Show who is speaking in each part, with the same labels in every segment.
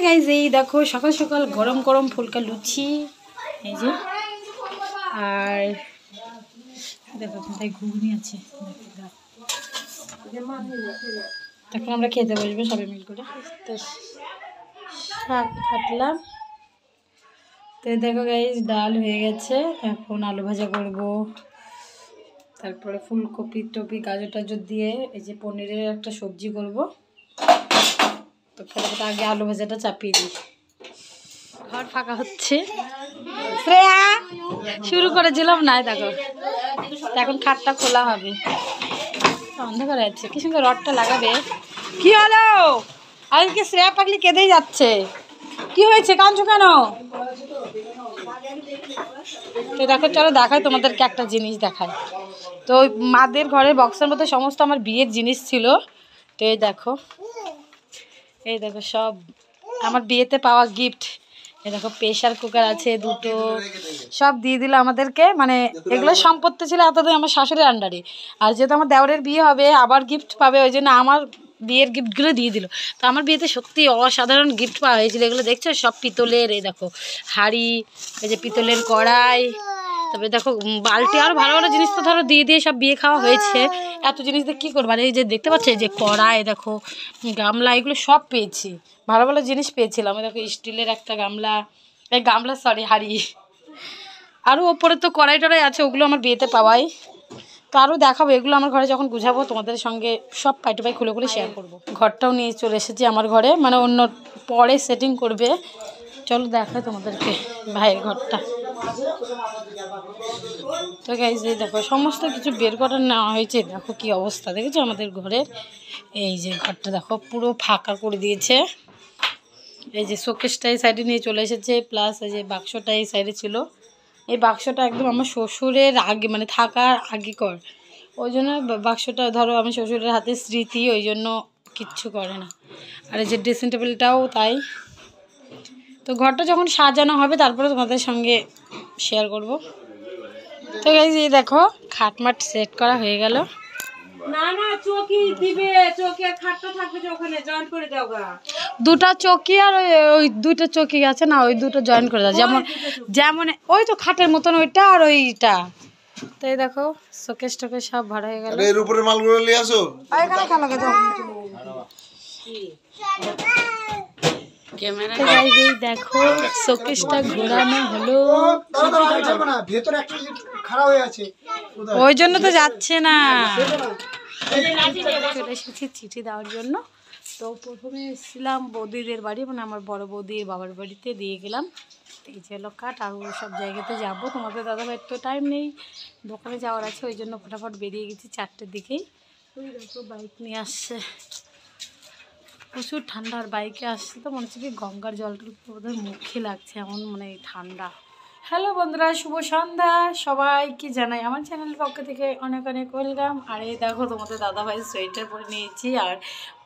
Speaker 1: Guys এই দেখো সকাল সকাল গরম গরম ফুলকা লুচি এই যে, আর দেখো কোথায় ঘুগনি আছে, তখন আমরা খেতে বসবো সবাই মিল করে। তো শাক কাটলাম, তো দেখো গাইজ ডাল হয়ে গেছে, এখন আলু ভাজা করব, তারপরে ফুলকপি টপি গাজর টাজর দিয়ে এই যে পনিরের একটা সবজি করব। তো ফটাফট আগে আলু ভাজাটা চাপিয়ে দিই। ঘর ফাঁকা হচ্ছে, শ্রেয়া শুরু করেছিলাম না, দেখো এখন খাটটা খোলা হবে, অন্ধকার আছে, কি সুন্দর রডটা লাগাবে। কি হলো আজকে শ্রেয়া পাগলি কেঁদেই যাচ্ছে, কি হয়েছে কাঁদছো কেন? তো দেখো চলো দেখাই তোমাদেরকে একটা জিনিস দেখায়। তো ওই মাদের ঘরের বক্সের মধ্যে সমস্ত আমার বিয়ের জিনিস ছিল। তো এই দেখো সব আমার বিয়েতে পাওয়া গিফট। এই দেখো প্রেশার কুকার আছে দুটো, সব দিয়ে দিল আমাদেরকে, মানে এগুলো সম্পত্তি ছিল এতদিন আমার শাশুড়ির আন্ডারে, আর যেহেতু আমার দেওরের বিয়ে হবে আবার গিফট পাবে, ওই জন্য আমার বিয়ের গিফটগুলো দিয়ে দিল। তো আমার বিয়েতে সত্যি অসাধারণ গিফট পাওয়া হয়েছিল, এগুলো দেখছো সব পিতলের, এই দেখো হাঁড়ি, এই যে পিতলের কড়াই, তারপরে দেখো বালতি, আরও ভালো ভালো জিনিস তো ধরো দিয়ে দিয়ে সব বিয়ে খাওয়া হয়েছে। এত জিনিস দিয়ে কী করবো, আর এই যে দেখতে পাচ্ছি যে কড়াই, দেখো গামলা, এগুলো সব পেয়েছি, ভালো ভালো জিনিস পেয়েছিলাম। দেখো স্টিলের একটা গামলা, এই গামলা সরি হাঁড়ি, আরও ওপরে তো কড়াই টড়াই আছে, ওগুলো আমার বিয়েতে পাওয়াই। তো আরও দেখাবো, এগুলো আমার ঘরে যখন গুছাবো তোমাদের সঙ্গে সব পাইটু পাই খুলে খুলে শেয়ার করবো। ঘরটাও নিয়ে চলে এসেছি আমার ঘরে, মানে অন্য পরে সেটিং করবে, চলো দেখাই তোমাদেরকে ভাইয়ের ঘরটা। তো গাইজ এই দেখো সমস্ত কিছু বের করার নেওয়া হয়েছে, দেখো কি অবস্থা দেখেছো আমাদের ঘরের। এই যে ঘরটা দেখো পুরো ফাঁকা করে দিয়েছে, এই যে শোকেসটা এই সাইডে নিয়ে চলে এসেছে, প্লাস এই যে বাক্সটা এই সাইডে ছিল, এই বাক্সটা একদম আমার শ্বশুরের আগে, মানে থাকার আগেকর, ওই জন্য বাক্সটা ধরো আমার শ্বশুরের হাতে স্মৃতি, ওই জন্য কিচ্ছু করে না। আর এই যে ড্রেসিং টেবিলটাও তাই। তো ঘরটা যখন সাজানো হবে তারপরে তোমাদের সঙ্গে শেয়ার করব। তো গাইজ এই দেখো খাটমাট সেট করা হয়ে গেল।
Speaker 2: না না চৌকি দিবে, চৌকি আর খাটটা থাকবে যে ওখানে জয়েন করে দাও গা।
Speaker 1: দুটা চৌকি আর ওই দুইটা চৌকি আছে না, ওই দুটো জয়েন করে দাও, যেমন যেমন ওই তো খাটের মতন ওইটা আর ওইটা। তো এই দেখো শোকেস টোকেস সব ভাড়া হয়ে গেল।
Speaker 3: এর উপরে মালগুলো নিয়ে আসো,
Speaker 1: এখানে খেলা গেছে ক্যামেরা। এই দেখো শোকেসটা ঘোরানো হলো, ওই জন্য তো যাচ্ছে না, চলে এসেছি চিঠি দেওয়ার জন্য। তো প্রথমে এসেছিলাম বৌদিদের বাড়ি, মানে আমার বড় বৌদির বাবার বাড়িতে দিয়ে গেলাম। এই যে হলো কাঠ, আর সব জায়গাতে যাবো, তোমাদের দাদাভাইয়ের তো টাইম নেই, দোকানে যাওয়ার আছে, ওই জন্য ফটাফট বেরিয়ে গেছি 4টের দিকেই। ওই দেখো বাইক নিয়ে আসছে, প্রচুর ঠান্ডা, আর বাইকে আসছে তো মনে হচ্ছে কি গঙ্গার জলটা ওদের মুখে লাগছে, এমন মানে ঠান্ডা। হ্যালো বন্ধুরা, শুভ সন্ধ্যা সবাইকে জানাই আমার চ্যানেলের পক্ষ থেকে অনেক অনেক ওয়েলকাম। আর এই দেখো তোমাদের দাদাভাই সোয়েটার পরে নিয়েছি, আর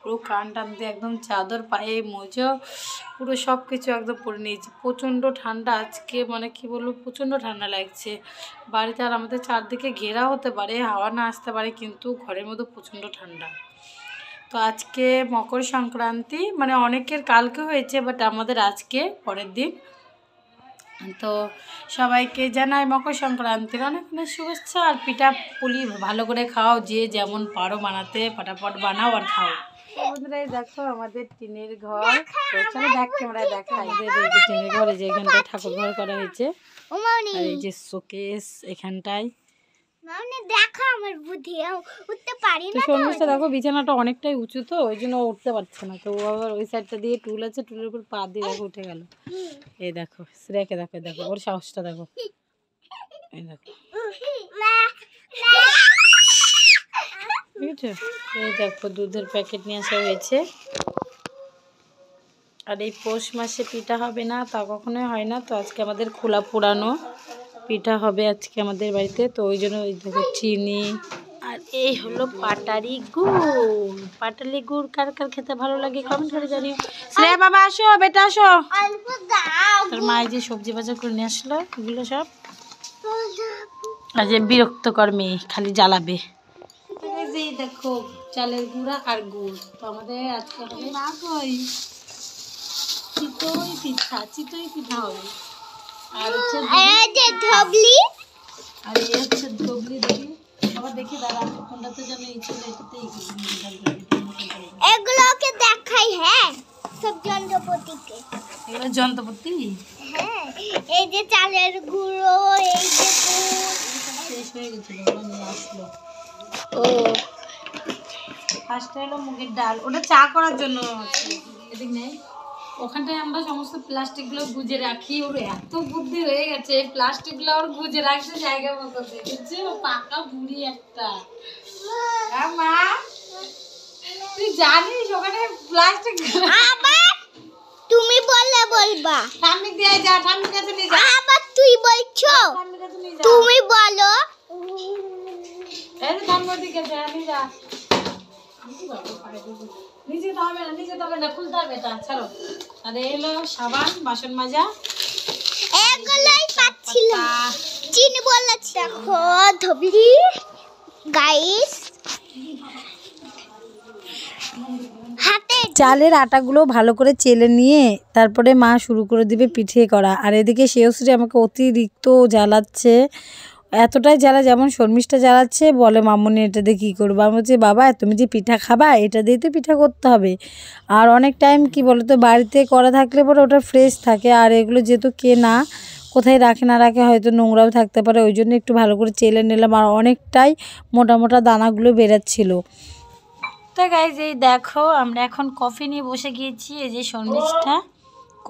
Speaker 1: পুরো কান টান দিয়ে একদম চাদর, পায়ে মোজো, পুরো সব কিছু একদম পরে নিয়েছি। প্রচণ্ড ঠান্ডা আজকে, মানে কি বলবো প্রচণ্ড ঠান্ডা লাগছে বাড়িতে। আর আমাদের চারদিকে ঘেরা হতে পারে, হাওয়া না আসতে পারে, কিন্তু ঘরের মধ্যে প্রচণ্ড ঠান্ডা। তো আজকে মকর সংক্রান্তি, মানে অনেকের কালকে হয়েছে, বাট আমাদের আজকে পরের দিন। তো সবাইকে জানাই মকর সংক্রান্তির অনেক অনেক শুভেচ্ছা। আর পিঠা পুলি ভালো করে খাও, যে যেমন পারো বানাতে, ফটাফট বানাও আর খাও। বন্ধুরাই দেখো আমাদের টিনের ঘর, চলো দেখ ক্যামেরায় দেখাই। টিনের ঘর, এই যে এখানটায় ঠাকুর ঘর করা হয়েছে, আর এই যে শোকেস এখানটায়। দেখো বিছানাটা অনেকটাই উঁচু, তো ওই জন্য উঠতে পারছে না, তো আবার ওই সাইডটা দিয়ে টুল আছে, টুলের উপর পা দিয়ে দেখো উঠে গেল। এই দেখো শ্রেয়াকে দেখো, দেখো ওর সাহসটা দেখো, এই দেখো ঠিক আছে। এই দেখো দুধের প্যাকেট নিয়ে আসা হয়েছে। আর এই পৌষ মাসে পিঠা হবে না তা কখনোই হয় না, তো আজকে আমাদের খোলা পুরানো পিঠা হবে আজকে আমাদের বাড়িতে। তো ওই জন্য ওই দেখো চিনি, আর এই হলো পাটালি গুড়। পাটালি গুড় কার কার খেতে ভালো লাগে কমেন্ট করে জানিও। শ্রেয়া বাবা আসো, বেটা আসো। তোর মা যে সবজি বাজার করে নিয়ে আসলো, এগুলো সব আজ বিরক্তকর মেয়ে, খালি জ্বালাবে। দেখো চালের গুঁড়া আর গুড়, তো আমাদের আজকে হবে চিতই পিঠা হবে। আর হচ্ছে আর এই হচ্ছে ধবলি। দেখি আবার দেখি দাঁড়া কোনটাতে যেন এই ছিল, এটাতেই
Speaker 3: এগুলোকে দেখাই। হ্যাঁ, সব যন্ত্রপাতিকে।
Speaker 1: এগুলো যন্ত্রপাতি।
Speaker 3: হ্যাঁ, এই যে চালের গুঁড়ো, এই যে
Speaker 1: শেষ হয়ে গেছিল, নিয়ে আসলো।
Speaker 3: ও
Speaker 1: ফার্স্টে হলো মুগের ডাল, ওটা চা করার জন্য। এদিক নেই, ওখানটায় আমরা সমস্ত প্লাস্টিকগুলো গুজে রাখি। ওর এত বুদ্ধি হয়ে গেছে, প্লাস্টিকগুলো ওর গুজে রাখছে জায়গা মতো। দেখেছে ও পাকা বুড়ি একটা। হ্যাঁ মা, তুই জানিস ওখানে প্লাস্টিক
Speaker 3: আবার তুমি বলবা
Speaker 1: ঠাম্মি দিয়ে যা, ঠাম্মির কাছে নিয়ে যা।
Speaker 3: আবার তুই বলছো,
Speaker 1: ঠাম্মির কাছে নিয়ে যা।
Speaker 3: তুমি বলো।
Speaker 1: এই ঠাম্মির দিকে যা, নিয়ে যা। নিচে তো হবে না, নিচে তো হবে না, খুলতে হবে এটা। ছাড়ো। আর এলো সাবান, বাসন মাজা।
Speaker 3: এগুলোই পাচ্ছিলাম, চিনি বলেছি। দেখো ধবলি গাইস, হাতে
Speaker 1: চালের আটাগুলো ভালো করে চেলে নিয়ে তারপরে মা শুরু করে দিবে পিঠে করা। আর এদিকে শেষশ্রী আমাকে অতিরিক্ত জ্বালাচ্ছে, এতটাই জ্বালা যেমন শর্মিষ্ঠা জ্বালাচ্ছে। বলে মামুনি এটা দিয়ে কী করবো? আমি বলছি বাবা তুমি যে পিঠা খাবা, এটা দিয়ে তো পিঠা করতে হবে। আর অনেক টাইম কি বলো তো, বাড়িতে করা থাকলে পরে ওটা ফ্রেশ থাকে। আর এগুলো যেহেতু কেনা, কোথায় রাখে না রাখে হয়তো নোংরাও থাকতে পারে, ওই জন্য একটু ভালো করে চেলে নিলাম। আর অনেকটাই মোটা মোটা দানাগুলো বেরাচ্ছিলো। তো গাইজ এই দেখো আমরা এখন কফি নিয়ে বসে গিয়েছি। এই যে শর্মিষ্ঠা,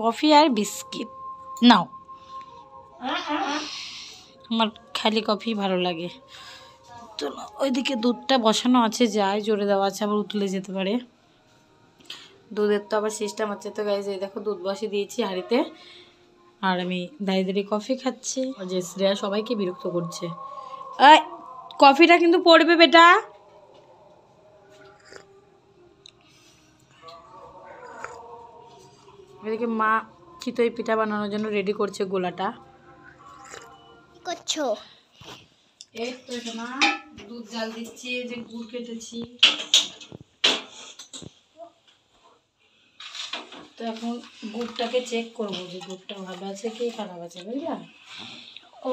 Speaker 1: কফি আর বিস্কিট নাও। আমার খালি কফি ভালো লাগে। তো ওইদিকে দুধটা বসানো আছে, যায় জোরে দেওয়া আছে, আবার উতলে যেতে পারে। দুধের তো আবার সিস্টেম আছে। তো গাইজ এই দেখো দুধ বসে দিয়েছি হাঁড়িতে, আর আমি দাঁড়িয়ে দাঁড়িয়ে কফি খাচ্ছি। যে শ্রেয়া সবাইকে বিরক্ত করছে। কফিটা কিন্তু পড়বে বেটা। এদিকে মা চিতই পিঠা বানানোর জন্য রেডি করছে গোলাটা।
Speaker 3: করছো
Speaker 1: এই তো না, দুধ জাল দিচ্ছি, যে গুড় কেটেছি। তো এখন গুড়টাকে চেক করবো যে গুড়টা ভালো আছে কি খারাপ আছে, বুঝলা?
Speaker 3: ও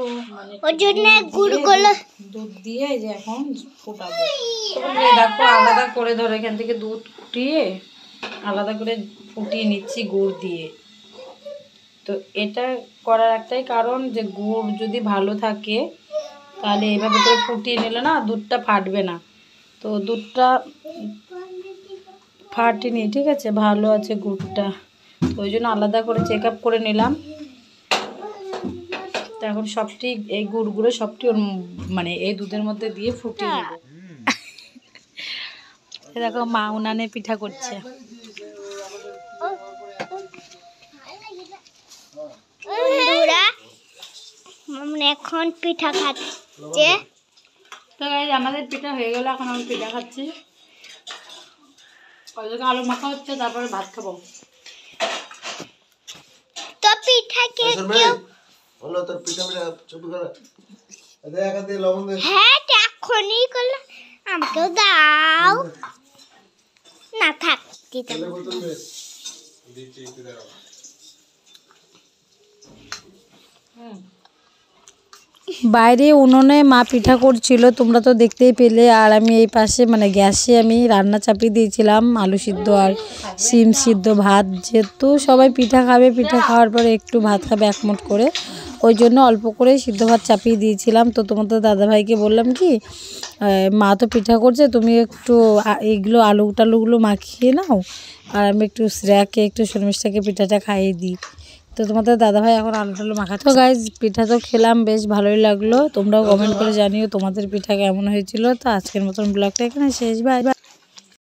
Speaker 3: ওর জন্য গুড়গুলো
Speaker 1: দুধ দিয়ে যে এখন ফোটাবো। দেখো আলাদা করে ধরো, এখান থেকে দুধ ফুটিয়ে আলাদা করে ফুটিয়ে নিচ্ছি গুড় দিয়ে। তো এটা করার একটাই কারণ, যে গুড় যদি ভালো থাকে তাহলে এভাবে করে ফুটিয়ে নিলে না দুধটা ফাটবে না। তো দুধটা ফাটেনি, ঠিক আছে, ভালো আছে গুড়টা। তো ওই জন্য আলাদা করে চেক আপ করে নিলাম। তো এখন সবটি এই গুড়গুলো সবটি মানে এই দুধের মধ্যে দিয়ে ফুটিয়ে নেব। দেখো মা উনানে পিঠা করছে।
Speaker 3: বন্ধুরা এখন পিঠা খাচ্ছে।
Speaker 1: তো গাইস আমাদের পিঠা হয়ে গেল, এখন আমি পিঠা খাচ্ছি। ওইদিকে আলু মাখা হচ্ছে, তারপরে ভাত খাবো।
Speaker 3: তো পিঠা কে কেউ
Speaker 4: বলো তোর পিঠা পিঠা চুপ করে দেখা দিয়ে লবণ দে।
Speaker 3: হ্যাঁ এখনই করলে আমাকেও দাও না, থাক দিতে
Speaker 4: তেলের বোতল দে দিচ্ছি একটু দাঁড়াও।
Speaker 1: বাইরে উনুনে মা পিঠা করছিল, তোমরা তো দেখতেই পেলে। আর আমি এই পাশে মানে গ্যাসে আমি রান্না চাপিয়ে দিয়েছিলাম, আলু সিদ্ধ আর শিম সিদ্ধ ভাত। যেহেতু সবাই পিঠা খাবে, পিঠা খাওয়ার পরে একটু ভাত খাবে একমুঠ করে, ওই জন্য অল্প করে সিদ্ধ ভাত চাপিয়ে দিয়েছিলাম। তো তোমাদের দাদাভাইকে বললাম কি, মা তো পিঠা করছে, তুমি একটু এইগুলো আলু টালুগুলো মাখিয়ে নাও, আর আমি একটু শ্রেয়াকে একটু শর্মিষ্ঠাকে পিঠাটা খাইয়ে দিই। তো তোমাদের দাদাভাই এখন আলু টালু মাখাচ্ছে। তো গাইজ পিঠা তো খেলাম, বেশ ভালোই লাগলো। তোমরাও কমেন্ট করে জানিও তোমাদের পিঠা কেমন হয়েছিল। তো আজকের মতন ব্লগটা এখানে শেষ, বাই বাই।